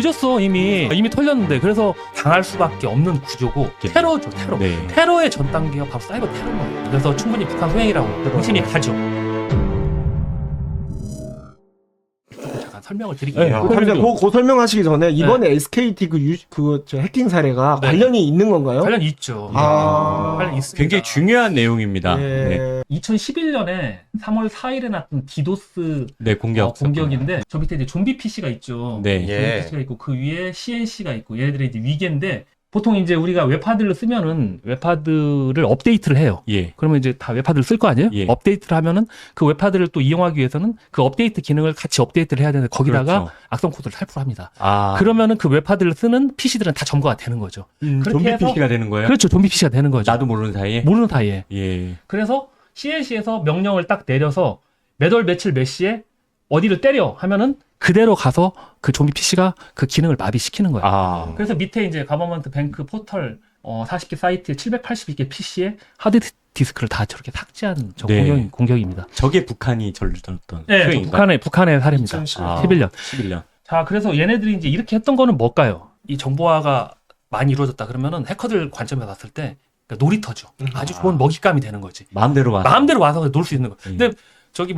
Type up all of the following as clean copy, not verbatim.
늦었어. 이미 털렸는데. 그래서 당할 수밖에 없는 구조고 테러죠. 테러. 네. 테러의 전 단계가 바로 사이버 테러인 거예요. 그래서 충분히 북한 소행이라고 의심이 가죠. 잠깐 설명을 드릴게요. 그 설명하시기 전에 이번에 SKT 저 해킹 사례가 네. 관련이 있는 건가요? 관련 있죠. 관련 있습니다. 굉장히 중요한 내용입니다. 네. 2011년에 3월 4일에 났던 디도스 네, 공격인데 저 밑에 이제 좀비 PC가 있죠. 네. 좀비 PC가 있고 그 위에 CNC가 있고 얘네들이 이제 위계인데 보통 이제 우리가 웹하드를 쓰면은 웹하드를 업데이트를 해요. 예. 그러면 이제 다 웹하드를 쓸 거 아니에요? 예. 업데이트를 하면은 그 웹하드를 또 이용하기 위해서는 그 업데이트 기능을 같이 업데이트를 해야 되는데 거기다가 그렇죠. 악성 코드를 살포를 합니다. 아. 그러면은 그 웹하드를 쓰는 PC들은 다 점거가 되는 거죠. 그렇게 좀비 해서- PC가 되는 거예요? 그렇죠. 좀비 PC가 되는 거죠. 나도 모르는 사이에? 모르는 사이에. 예. 그래서 CNC에서 명령을 딱 내려서 몇 월 며칠 몇 시에 어디를 때려 하면은 그대로 가서 그 좀비 PC가 그 기능을 마비시키는 거예요. 아. 그래서 밑에 이제 가버먼트 뱅크 포털 40개 사이트에 782개 PC에 하드 디스크를 다 저렇게 삭제한 저 네. 공격입니다. 저게 북한이 저질렀던 네, 수행인가요? 북한의 사례입니다. 11년. 11년. 자, 그래서 얘네들이 이제 이렇게 했던 거는 뭘까요? 이 정보화가 많이 이루어졌다 그러면은 해커들 관점에서 봤을 때 그러니까 놀이터죠. 아주 좋은 먹잇감이 되는 거지. 마음대로 와서. 마음대로 와서 놀 수 있는 거. 근데 저기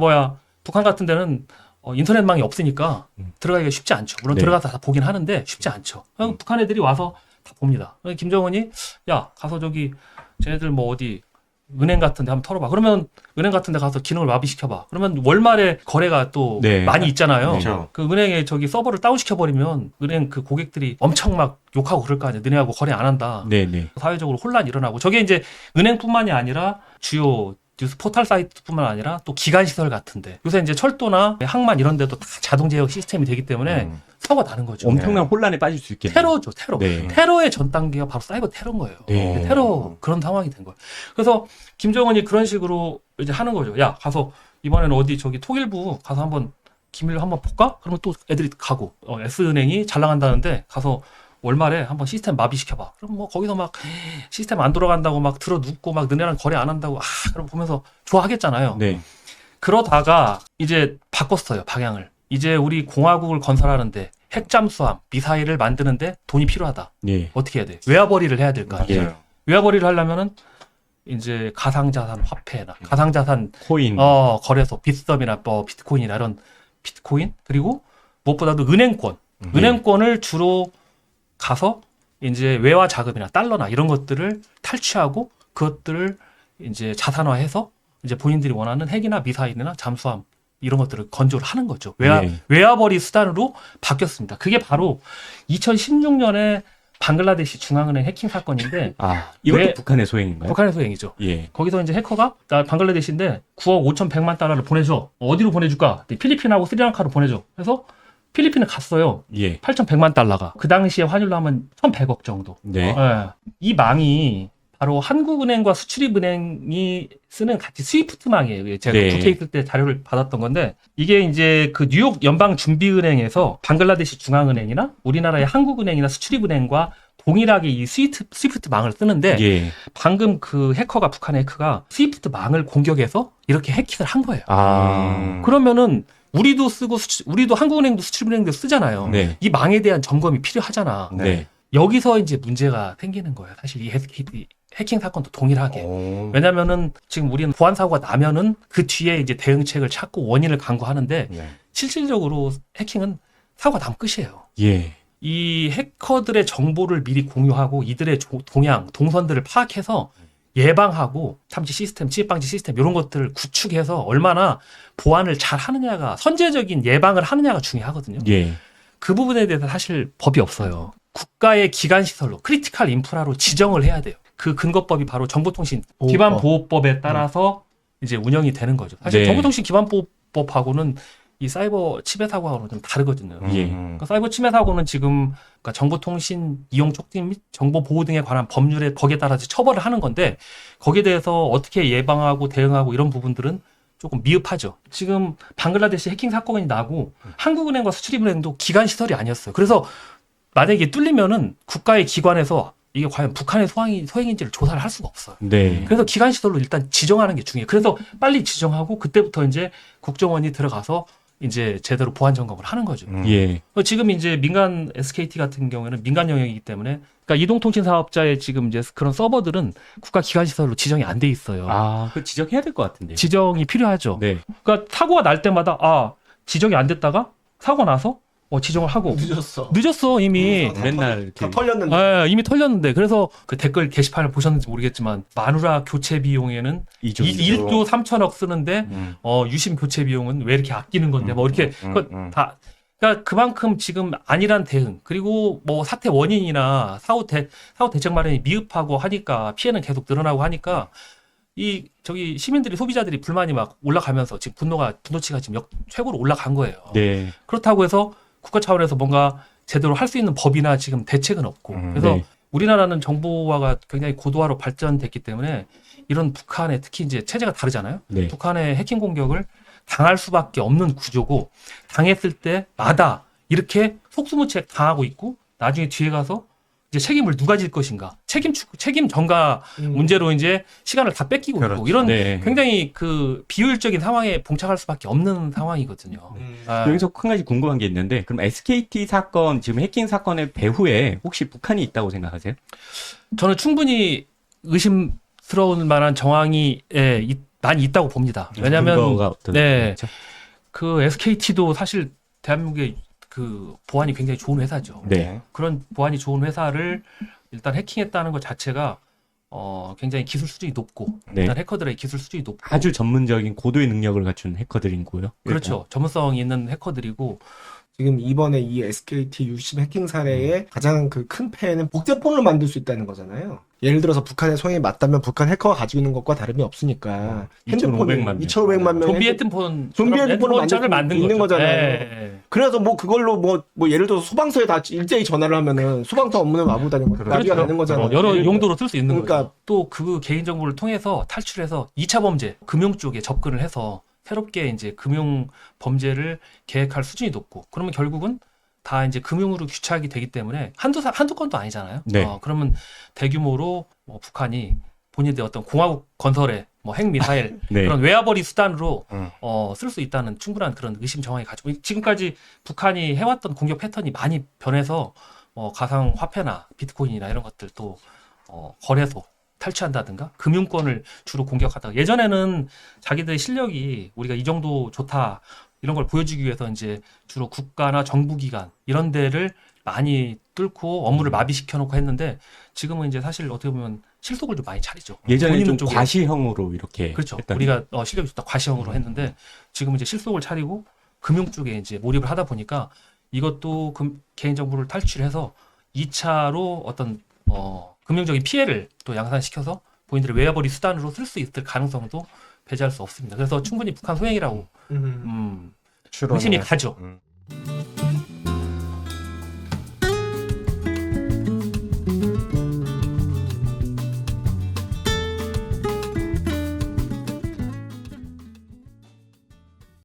북한 같은 데는 인터넷망이 없으니까 들어가기가 쉽지 않죠. 물론 네. 들어가서 다 보긴 하는데 쉽지 않죠. 북한 애들이 와서 다 봅니다. 김정은이 야 가서 저기 쟤네들 뭐 어디 은행 같은 데 한번 털어봐. 그러면 은행 같은 데 가서 기능을 마비시켜봐. 그러면 월말에 거래가 또 네. 많이 있잖아요. 그렇죠. 그 은행에 저기 서버를 다운시켜버리면 은행 그 고객들이 엄청 막 욕하고 그럴 거 아니에요. 너네하고 거래 안 한다. 네네. 사회적으로 혼란이 일어나고 저게 이제 은행뿐만이 아니라 주요 뉴스 포털 사이트뿐만 아니라 또 기관시설 같은데 요새 이제 철도나 항만 이런 데도 다 자동 제어 시스템이 되기 때문에 사고가 나는 거죠. 엄청난 혼란에 빠질 수 있겠네요. 테러죠, 테러. 네. 테러의 전 단계가 바로 사이버 테러인 거예요. 네. 테러 그런 상황이 된 거예요. 그래서 김정은이 그런 식으로 이제 하는 거죠. 야, 가서 이번에는 어디 저기 통일부 가서 한번 기밀로 한번 볼까? 그러면 또 애들이 가고 S은행이 잘 나간다는데 가서 월말에 한번 시스템 마비시켜봐. 그럼 뭐 거기서 막 시스템 안 돌아간다고 막 들어 눕고 막 너네랑 거래 안 한다고 그럼 보면서 좋아하겠잖아요. 네. 그러다가 이제 바꿨어요, 방향을. 이제 우리 공화국을 건설하는데 핵 잠수함, 미사일을 만드는데 돈이 필요하다. 네. 어떻게 해야 돼? 외화벌이를 해야 될 거 아니에요. 예. 외화벌이를 하려면은 이제 가상자산 화폐나 가상자산 코인. 거래소, 빗썸이나 뭐 비트코인이나 이런 비트코인 그리고 무엇보다도 은행권을 주로 가서 이제 외화 자금이나 달러나 이런 것들을 탈취하고 그것들을 이제 자산화해서 이제 본인들이 원하는 핵이나 미사일이나 잠수함 이런 것들을 건조를 하는 거죠. 외화벌이 수단으로 바뀌었습니다. 그게 바로 2016년에 방글라데시 중앙은행 해킹 사건인데 이것도 북한의 소행인가요? 북한의 소행이죠. 예. 거기서 이제 해커가 방글라데시인데 9억 5,100만 달러를 보내줘. 어디로 보내줄까? 필리핀하고 스리랑카로 보내줘. 그래서 필리핀에 갔어요. 예. 8,100만 달러가. 그 당시에 환율로 하면 1,100억 정도. 네. 이 망이 바로 한국은행과 수출입은행이 쓰는 같이 스위프트망이에요. 제가 네. 국회에 있을 때 자료를 받았던 건데 이게 이제 그 뉴욕 연방준비은행에서 방글라데시 중앙은행이나 우리나라의 한국은행이나 수출입은행과 동일하게 이 스위프트망을 쓰는데 예. 방금 그 해커가 북한의 해커가 스위프트망을 공격해서 이렇게 해킹을 한 거예요. 그러면은 우리도 쓰고 우리도 한국은행도 수출입은행도 쓰잖아요. 네. 이 망에 대한 점검이 필요하잖아. 네. 여기서 이제 문제가 생기는 거예요. 사실 이 해킹 사건도 동일하게. 왜냐면은 지금 우리는 보안 사고가 나면은 그 뒤에 이제 대응책을 찾고 원인을 강구하는데 실질적으로 해킹은 사고가 나면 끝이에요. 예. 이 해커들의 정보를 미리 공유하고 이들의 동선들을 파악해서 예방하고 탐지 시스템, 침입방지 시스템 이런 것들을 구축해서 얼마나 보안을 잘 하느냐가 선제적인 예방을 하느냐가 중요하거든요. 예. 그 부분에 대해서 사실 법이 없어요. 국가의 기관 시설로 크리티컬 인프라로 지정을 해야 돼요. 그 근거법이 바로 정보통신 기반보호법에 따라서 이제 운영이 되는 거죠. 사실 네. 정보통신 기반보호법하고는 이 사이버 침해 사고하고는 좀 다르거든요. 예. 그러니까 사이버 침해 사고는 지금 그러니까 정보통신 이용 촉진 및 정보 보호 등에 관한 법률에 거기에 따라서 처벌을 하는 건데 거기에 대해서 어떻게 예방하고 대응하고 이런 부분들은 조금 미흡하죠. 지금 방글라데시 해킹 사건이 나고 한국은행과 수출입은행도 기관 시설이 아니었어요. 그래서 만약에 뚫리면은 국가의 기관에서 이게 과연 북한의 소행인지를 조사를 할 수가 없어요. 네. 그래서 기관 시설로 일단 지정하는 게 중요해요. 그래서 빨리 지정하고 그때부터 이제 국정원이 들어가서 이제 제대로 보안 점검을 하는 거죠. 예. 지금 이제 민간 SKT 같은 경우에는 민간 영역이기 때문에 그러니까 이동통신 사업자의 지금 이제 그런 서버들은 국가 기관 시설로 지정이 안 돼 있어요. 아, 그 지적해야 될 것 같은데요. 지정이 필요하죠. 네. 그러니까 사고가 날 때마다 지정이 안 됐다가 사고 나서 지정을 하고 늦었어 이미. 맨날 이렇게 다 털렸는데. 이미 털렸는데 그래서 그 댓글 게시판을 보셨는지 모르겠지만 마누라 교체 비용에는 1조 3천억 쓰는데 유심 교체 비용은 왜 이렇게 아끼는 건데 뭐 이렇게 다 그러니까 그만큼 지금 안일한 대응 그리고 뭐 사태 원인이나 사후 대책 마련이 미흡하고 하니까 피해는 계속 늘어나고 하니까 저기 시민들이 소비자들이 불만이 막 올라가면서 지금 분노치가 지금 최고로 올라간 거예요. 네. 그렇다고 해서 국가 차원에서 뭔가 제대로 할 수 있는 법이나 지금 대책은 없고 그래서 네. 우리나라는 정보화가 굉장히 고도화로 발전됐기 때문에 이런 북한의 특히 이제 체제가 다르잖아요. 네. 북한의 해킹 공격을 당할 수밖에 없는 구조고 당했을 때마다 이렇게 속수무책 당하고 있고 나중에 뒤에 가서 이제 책임을 누가 질 것인가 책임 전가 문제로 이제 시간을 다 뺏기고 있고 이런 네. 굉장히 그 비효율적인 상황에 봉착할 수밖에 없는 상황이거든요. 여기서 한 가지 궁금한 게 있는데 그럼 SKT 사건 지금 해킹 사건의 배후에 혹시 북한이 있다고 생각하세요? 저는 충분히 의심스러울 만한 정황이 많이 있다고 봅니다. 왜냐하면 근거가 어떤 네. 거죠? 그 SKT도 사실 대한민국의 그 보안이 굉장히 좋은 회사죠. 네. 그런 보안이 좋은 회사를 일단 해킹했다는 것 자체가 굉장히 기술 수준이 높고 네. 일단 해커들의 기술 수준이 높고 아주 전문적인 고도의 능력을 갖춘 해커들인 거고요. 그렇죠. 전문성이 있는 해커들이고 지금 이번에 이 SKT 유심 해킹 사례의 가장 그 큰 폐해는 복제폰을 만들 수 있다는 거잖아요. 예를 들어서 북한의 소행이 맞다면 북한 해커가 가지고 있는 것과 다름이 없으니까 핸드폰을 2,500만 명. 좀비 핸드폰 좀비 핸드폰을 을 만든 있는 거죠. 거잖아요. 네. 그래서 뭐 그걸로 뭐 예를 들어서 소방서에 다 일제히 전화를 하면은 소방서 업무는 와보 다니는 거 나비가 되는 거잖아요. 여러 용도로 쓸 수 있는 그러니까 거죠. 또 그 개인 정보를 통해서 탈출해서 2차 범죄, 금융 쪽에 접근을 해서 새롭게 이제 금융 범죄를 계획할 수준이 높고 그러면 결국은 다 이제 금융으로 규착이 되기 때문에 한두 건도 아니잖아요. 네. 그러면 대규모로 북한이 본인들의 어떤 공화국 건설에 핵미사일 네. 그런 외화벌이 수단으로 쓸 수 있다는 충분한 그런 의심 정황이 가지고 지금까지 북한이 해왔던 공격 패턴이 많이 변해서 가상 화폐나 비트코인이나 이런 것들도 거래소 탈취한다든가 금융권을 주로 공격하다가 예전에는 자기들의 실력이 우리가 이 정도 좋다 이런 걸 보여주기 위해서 이제 주로 국가나 정부기관 이런 데를 많이 뚫고 업무를 마비시켜 놓고 했는데 지금은 이제 사실 어떻게 보면 실속을 좀 많이 차리죠. 예전에 좀 쪽에. 과시형으로 이렇게 그렇죠. 했다는 우리가 실력이 좋다 과시형으로 했는데 지금은 이제 실속을 차리고 금융 쪽에 이제 몰입을 하다 보니까 이것도 개인정보를 탈취해서 2차로 어떤 금융적인 피해를 또 양산시켜서 본인들의 외화벌이 수단으로 쓸 수 있을 가능성도 배제할 수 없습니다. 그래서 충분히 북한 소행이라고 의심이 가죠.